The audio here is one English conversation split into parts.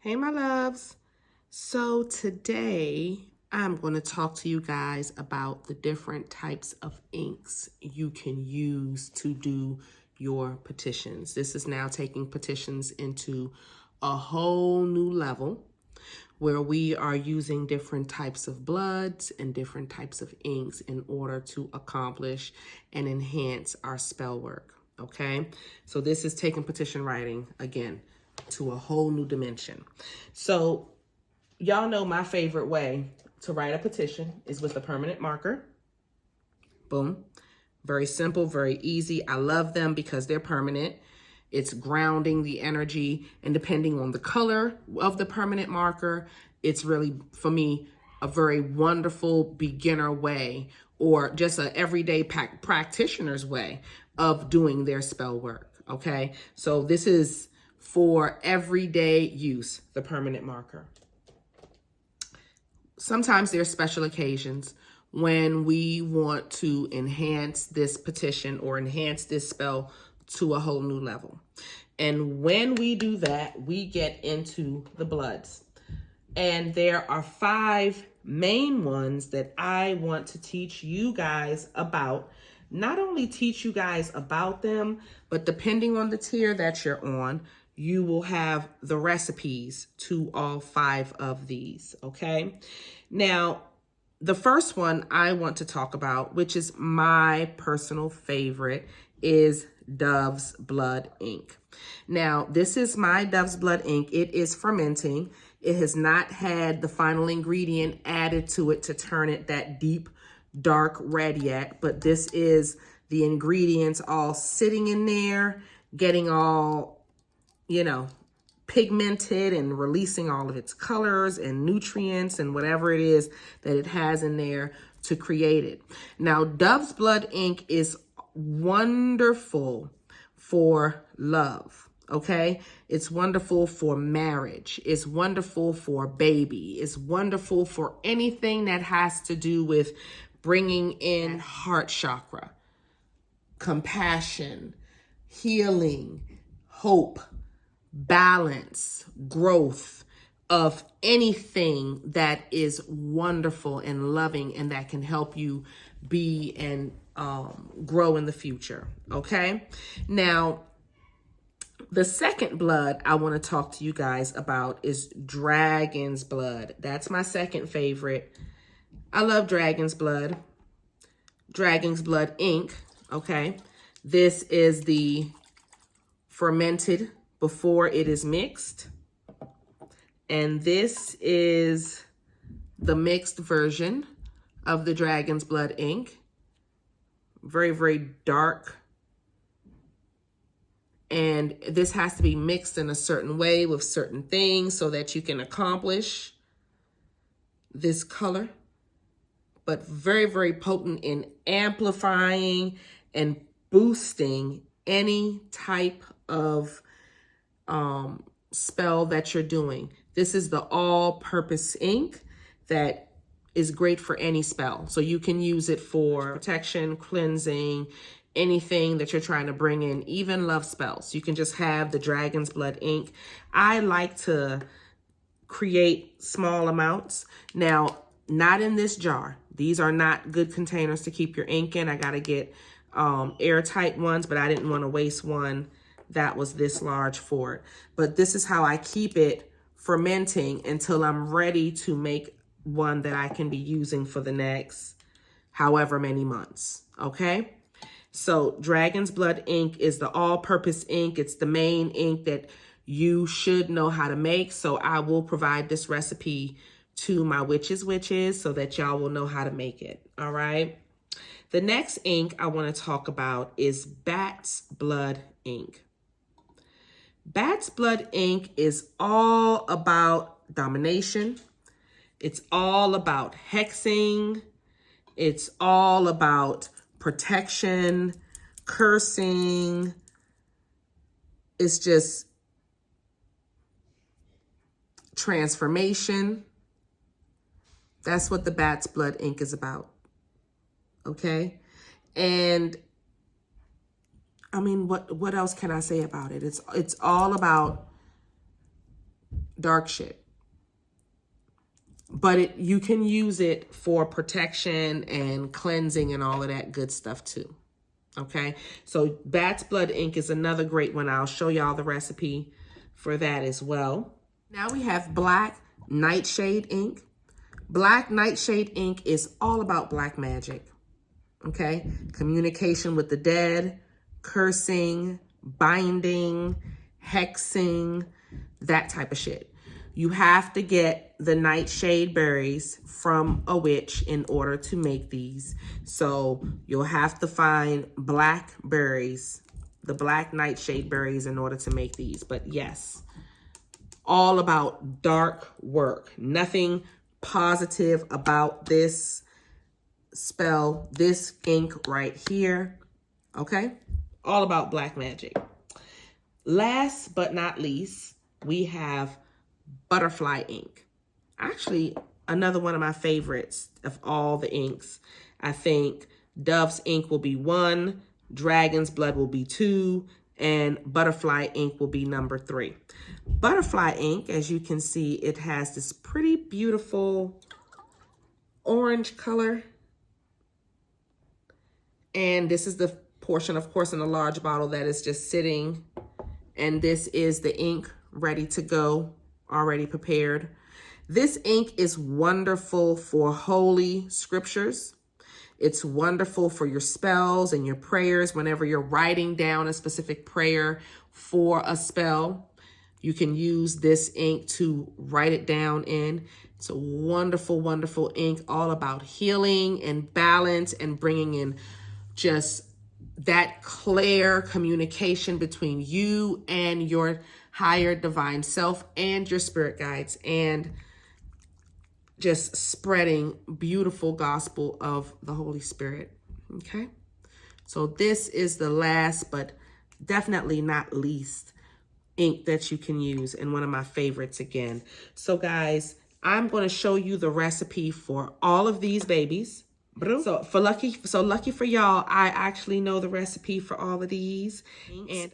Hey, my loves. So today I'm going to talk to you guys about the different types of inks you can use to do your petitions. This is now taking petitions into a whole new level where we are using different types of bloods and different types of inks in order to accomplish and enhance our spell work. Okay, so this is taking petition writing again to a whole new dimension. So y'all know my favorite way to write a petition is with a permanent marker. Boom. Very simple, very easy. I love them because they're permanent. It's grounding the energy, and depending on the color of the permanent marker, it's really, for me, a very wonderful beginner way or just an everyday practitioner's way of doing their spell work, okay? So this is for everyday use, the permanent marker. Sometimes there's special occasions when we want to enhance this petition or enhance this spell to a whole new level. And when we do that, we get into the bloods. And there are 5 main ones that I want to teach you guys about. Not only teach you guys about them, but depending on the tier that you're on, you will have the recipes to all 5 of these, okay? Now, the first one I want to talk about, which is my personal favorite, is Dove's Blood ink. Now, this is my Dove's Blood ink. It is fermenting. It has not had the final ingredient added to it to turn it that deep, dark red yet, but this is the ingredients all sitting in there, getting all, pigmented and releasing all of its colors and nutrients and whatever it is that it has in there to create it. Now, Dove's Blood ink is wonderful for love, okay? It's wonderful for marriage. It's wonderful for baby. It's wonderful for anything that has to do with bringing in heart chakra, compassion, healing, hope, balance, growth of anything that is wonderful and loving and that can help you be and grow in the future, okay? Now, the second blood I want to talk to you guys about is Dragon's Blood. That's my second favorite. I love Dragon's Blood. Dragon's Blood ink, okay? This is the fermented before it is mixed. And this is the mixed version of the Dragon's Blood ink. Very, very dark. And this has to be mixed in a certain way with certain things so that you can accomplish this color. But very, very potent in amplifying and boosting any type of spell that you're doing. This is the all-purpose ink that is great for any spell. So you can use it for protection, cleansing, anything that you're trying to bring in, even love spells. You can just have the Dragon's Blood ink. I like to create small amounts. Now, not in this jar. These are not good containers to keep your ink in. I got to get airtight ones, but I didn't want to waste one that was this large for it. But this is how I keep it fermenting until I'm ready to make one that I can be using for the next however many months, okay? So Dragon's Blood ink is the all-purpose ink. It's the main ink that you should know how to make. So I will provide this recipe to my witches so that y'all will know how to make it, all right? The next ink I want to talk about is Bat's Blood ink. Bat's Blood ink is all about domination. It's all about hexing. It's all about protection, cursing. It's just transformation. That's what the Bat's Blood ink is about, okay? And I mean, what else can I say about it? It's all about dark shit. But you can use it for protection and cleansing and all of that good stuff too. Okay, so Bat's Blood ink is another great one. I'll show y'all the recipe for that as well. Now we have Black Nightshade ink. Black Nightshade ink is all about black magic. Okay, communication with the dead, cursing, binding, hexing, that type of shit. You have to get the nightshade berries from a witch in order to make these. So you'll have to find black berries, the black nightshade berries, in order to make these. But yes, all about dark work. Nothing positive about this spell, this ink right here. Okay? All about black magic. Last but not least, we have Butterfly ink. Actually, another one of my favorites of all the inks. I think Dove's ink will be 1, Dragon's Blood will be 2, and Butterfly ink will be number 3. Butterfly ink, as you can see, it has this pretty beautiful orange color. And this is the portion, of course, in a large bottle that is just sitting. And this is the ink ready to go, already prepared. This ink is wonderful for holy scriptures. It's wonderful for your spells and your prayers. Whenever you're writing down a specific prayer for a spell, you can use this ink to write it down in. It's a wonderful, wonderful ink, all about healing and balance and bringing in just that clear communication between you and your higher divine self and your spirit guides, and just spreading beautiful gospel of the Holy Spirit. Okay, so this is the last but definitely not least ink that you can use, and one of my favorites again. So guys, I'm going to show you the recipe for all of these babies. So lucky for y'all, I actually know the recipe for all of these,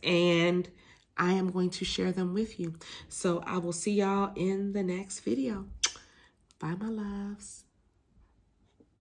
and I am going to share them with you. So I will see y'all in the next video. Bye, my loves.